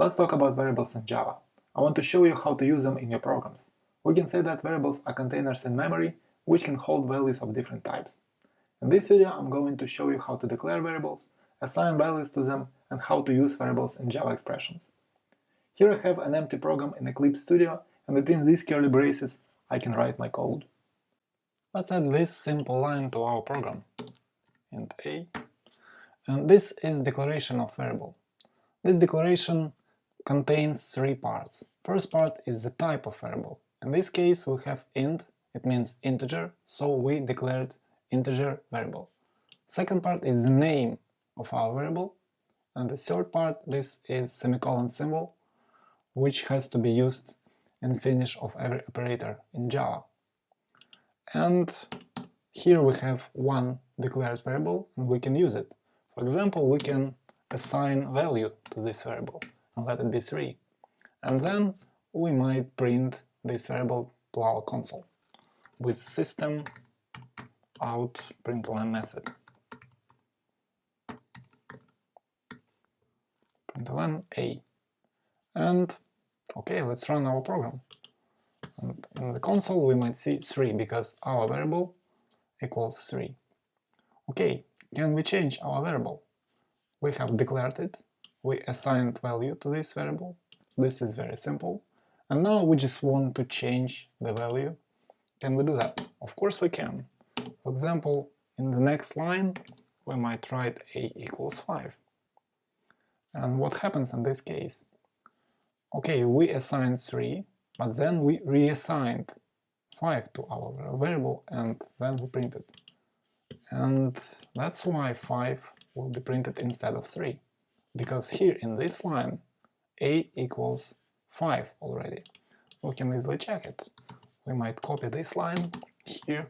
Let's talk about variables in Java. I want to show you how to use them in your programs. We can say that variables are containers in memory which can hold values of different types. In this video I'm going to show you how to declare variables, assign values to them, and how to use variables in Java expressions. Here I have an empty program in Eclipse Studio, and between these curly braces I can write my code. Let's add this simple line to our program, int a, and this is declaration of variable. This declaration contains three parts. First part is the type of variable. In this case we have int, it means integer, so we declared integer variable. Second part is the name of our variable, and the third part, this is semicolon symbol, which has to be used in finish of every operator in Java. And here we have one declared variable and we can use it. For example, we can assign value to this variable and let it be 3. And then we might print this variable to our console with system out println method. Println a. And okay, let's run our program. And in the console we might see 3 because our variable equals 3. Okay, can we change our variable? We have declared it, we assigned value to this variable. This is very simple. And now we just want to change the value. Can we do that? Of course we can. For example, in the next line we might write a equals 5. And what happens in this case? Okay, we assigned 3, but then we reassigned 5 to our variable and then we printed. And that's why 5 will be printed instead of 3. Because here in this line, a equals 5 already. We can easily check it. We might copy this line here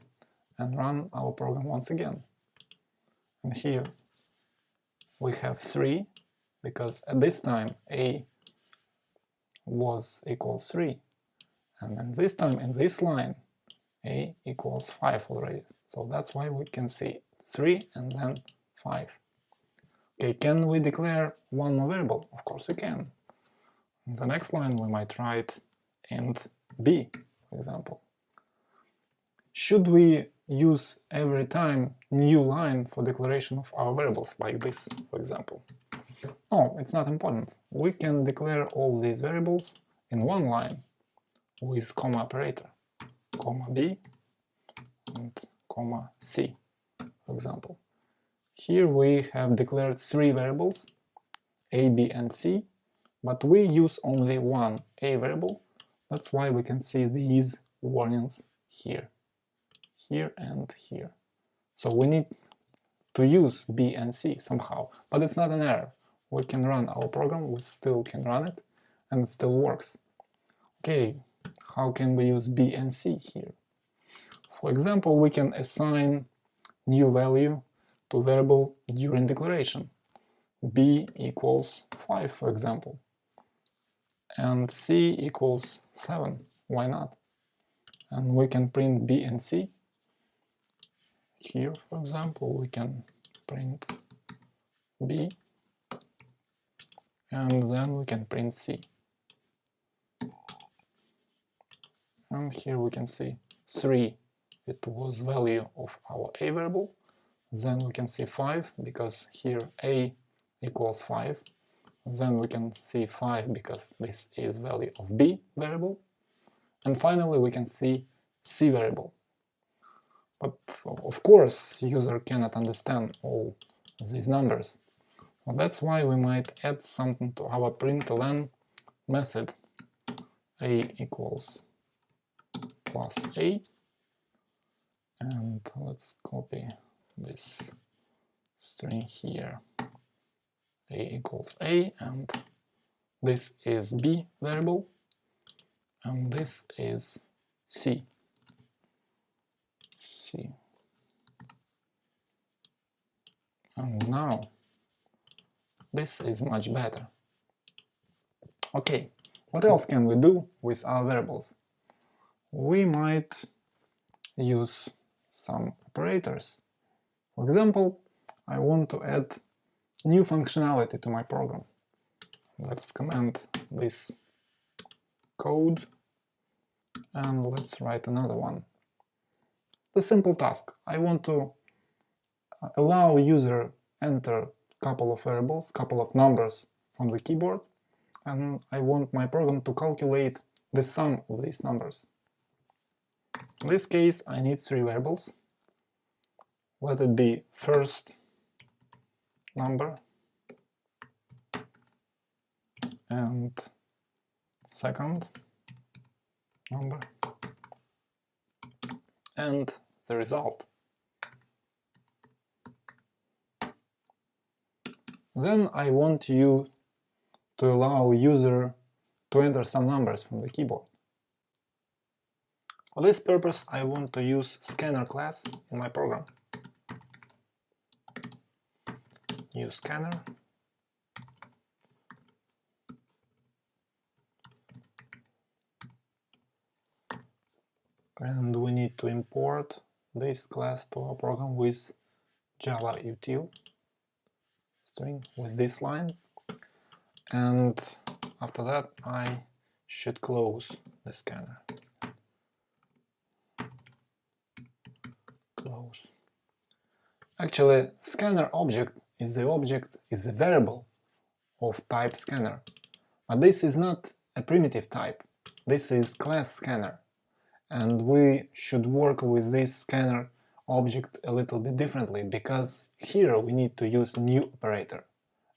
and run our program once again. And here we have 3, because at this time a was equals 3. And then this time in this line a equals 5 already. So that's why we can see 3 and then 5. Okay, can we declare one more variable? Of course we can. In the next line we might write int b, for example. Should we use every time new line for declaration of our variables, like this, for example? No, it's not important. We can declare all these variables in one line with comma operator, comma b and comma c, for example. Here we have declared 3 variables, a, b and c, but we use only one a variable. That's why we can see these warnings here, here and here. So we need to use b and c somehow, but it's not an error. We can run our program, we still can run it, and it still works. Okay, how can we use b and c here? For example, we can assign new value to variable during declaration. b equals 5, for example, and c equals 7. Why not? And we can print b and c. Here, for example, we can print b, and then we can print c. And here we can see 3, it was value of our a variable. Then we can see 5, because here a equals 5. Then we can see 5, because this is value of b variable. And finally we can see c variable. But of course user cannot understand all these numbers. Well, that's why we might add something to our println method. A equals plus a, and let's copy this string here. A equals a, and this is b variable, and this is c. And now this is much better. Okay, what else can we do with our variables? We might use some operators. For example, I want to add new functionality to my program. let's comment this code and let's write another one. The simple task. I want to allow user enter couple of variables, couple of numbers from the keyboard, and I want my program to calculate the sum of these numbers. In this case, I need 3 variables. Let it be first number and second number and the result. Then I want you to allow user to enter some numbers from the keyboard. For this purpose, I want to use scanner class in my program. Use scanner. And we need to import this class to our program with Java util string with this line. And after that, I should close the scanner. Close. Actually, scanner object is the variable of type scanner. But this is not a primitive type. This is class scanner. And we should work with this scanner object a little bit differently, because here we need to use new operator.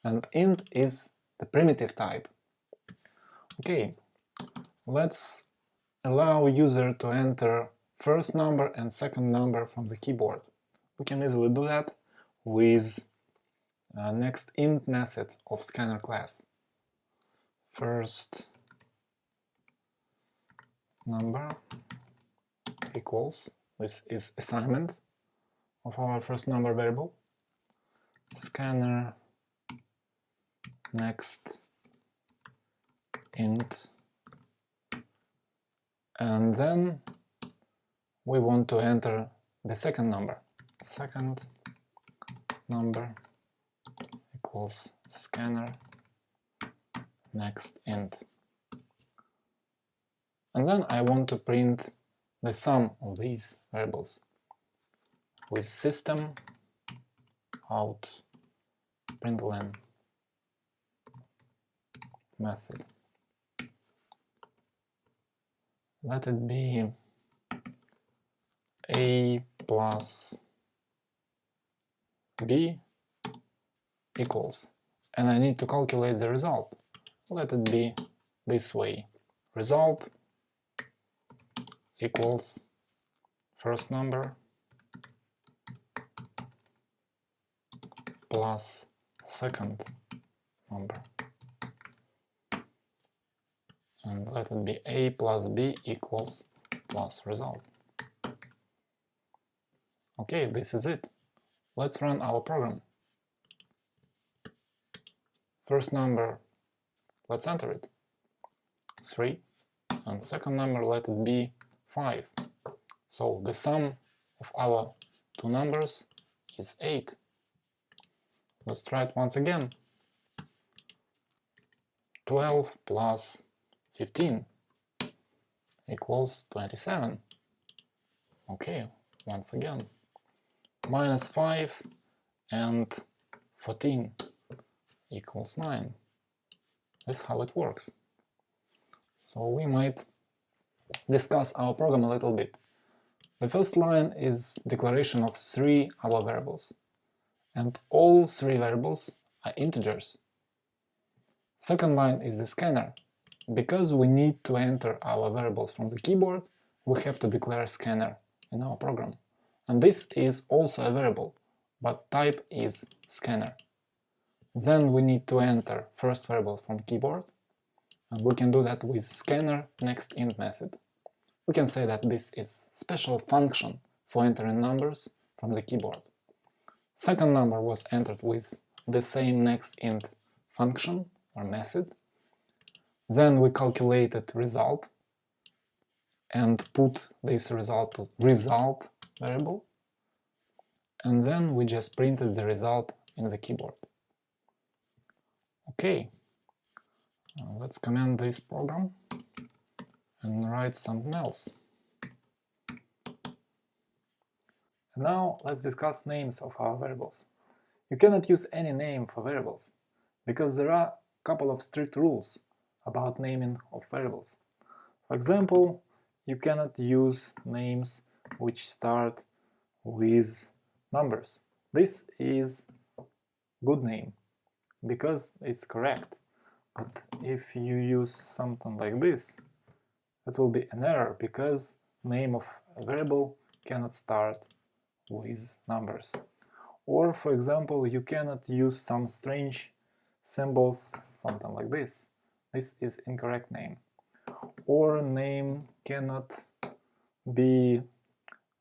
And int is the primitive type. Okay, let's allow user to enter first number and second number from the keyboard. We can easily do that with next int method of scanner class. First number equals, this is assignment of our first number variable, scanner next int, and then we want to enter the second number. Second number equals scanner next int. And then I want to print the sum of these variables with system out println method. Let it be a plus b equals, and I need to calculate the result. Let it be this way. Result equals first number plus second number, and let it be a plus b equals plus result. Okay, this is it. Let's run our program. First number, let's enter it, 3, and second number, let it be 5. So the sum of our two numbers is 8. Let's try it once again. 12 plus 15 equals 27. Okay, once again. Minus 5 and 14 equals 9. That's how it works. So we might discuss our program a little bit. The first line is declaration of 3 our variables, and all 3 variables are integers. Second line is the scanner. Because we need to enter our variables from the keyboard, we have to declare scanner in our program. And this is also a variable, but type is scanner. Then we need to enter first variable from keyboard, and we can do that with scanner next int method. We can say that this is special function for entering numbers from the keyboard. Second number was entered with the same next int function or method. Then we calculated result and put this result to result variable, and then we just printed the result in the keyboard. Okay, let's comment this program and write something else. And now let's discuss names of our variables. You cannot use any name for variables, because there are a couple of strict rules about naming of variables. For example, you cannot use names which start with numbers. This is good name, because it's correct. But if you use something like this, that will be an error, because name of a variable cannot start with numbers. Or, for example, you cannot use some strange symbols, something like this. This is incorrect name. Or name cannot be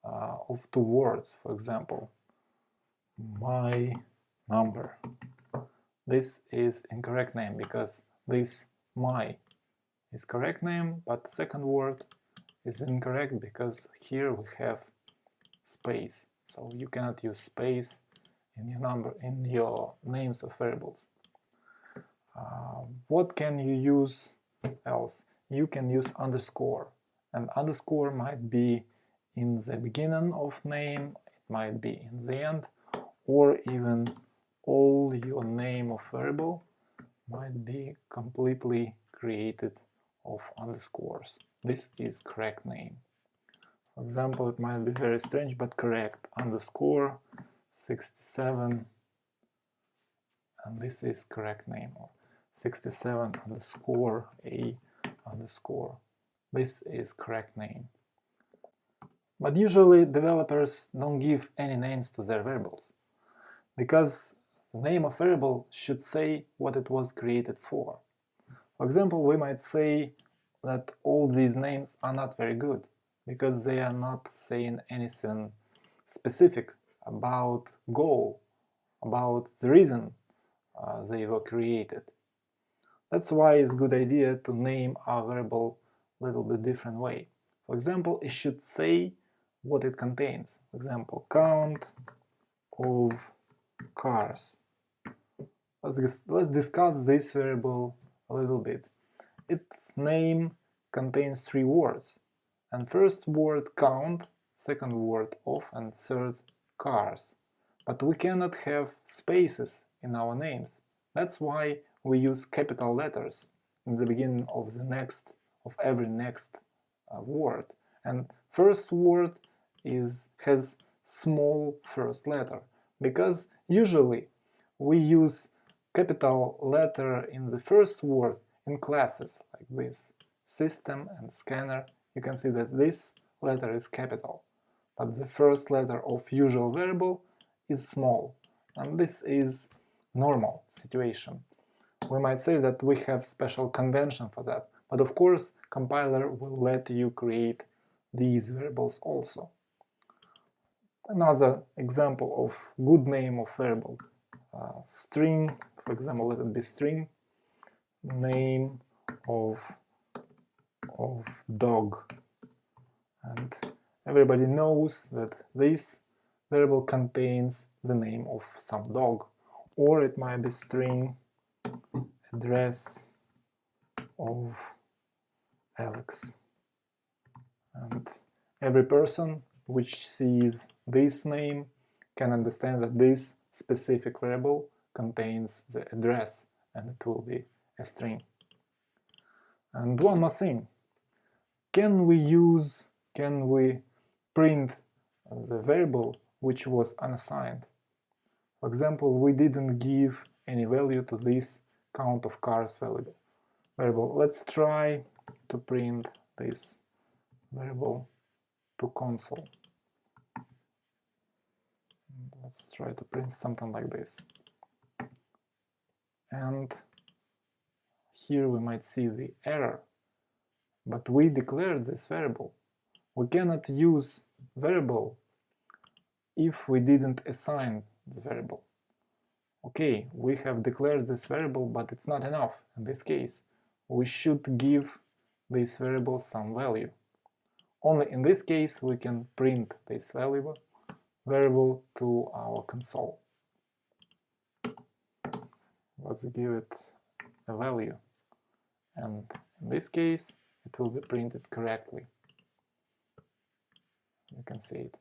of two words, for example, my number. This is incorrect name, because this my is correct name, but the second word is incorrect because here we have space. So you cannot use space in your names of variables. What can you use else? You can use underscore, and underscore might be in the beginning of name, it might be in the end, or even all your name of variable might be completely created of underscores. This is correct name. For example, it might be very strange but correct. Underscore 67, and this is correct name. Or 67 underscore a underscore. This is correct name. But usually developers don't give any names to their variables, because the name of variable should say what it was created for. For example, we might say that all these names are not very good, because they are not saying anything specific about goal, about the reason they were created. That's why it's a good idea to name our variable a little bit different way. For example, it should say what it contains. For example, count of cars. Let's discuss this variable a little bit. Its name contains three words, and first word count, second word of, and third cars. But we cannot have spaces in our names. That's why we use capital letters in the beginning of every next word. And first word has small first letter, because usually we use capital letter in the first word in classes like this, system and scanner. You can see that this letter is capital, but the first letter of usual variable is small, and this is normal situation. We might say that we have special convention for that, but of course compiler will let you create these variables also. Another example of good name of variable, string, for example, let it be string, name of dog, and everybody knows that this variable contains the name of some dog. Or it might be string address of Alex, and every person which sees this name can understand that this specific variable contains the address, and it will be a string. And one more thing, can we print the variable which was unassigned? For example, we didn't give any value to this count of cars variable. Let's try to print this variable to console. Let's try to print something like this. And here we might see the error, but we declared this variable. We cannot use variable if we didn't assign the variable. Okay, we have declared this variable, but it's not enough in this case. We should give this variable some value. Only in this case we can print this variable to our console. Let's give it a value. and in this case it will be printed correctly. You can see it.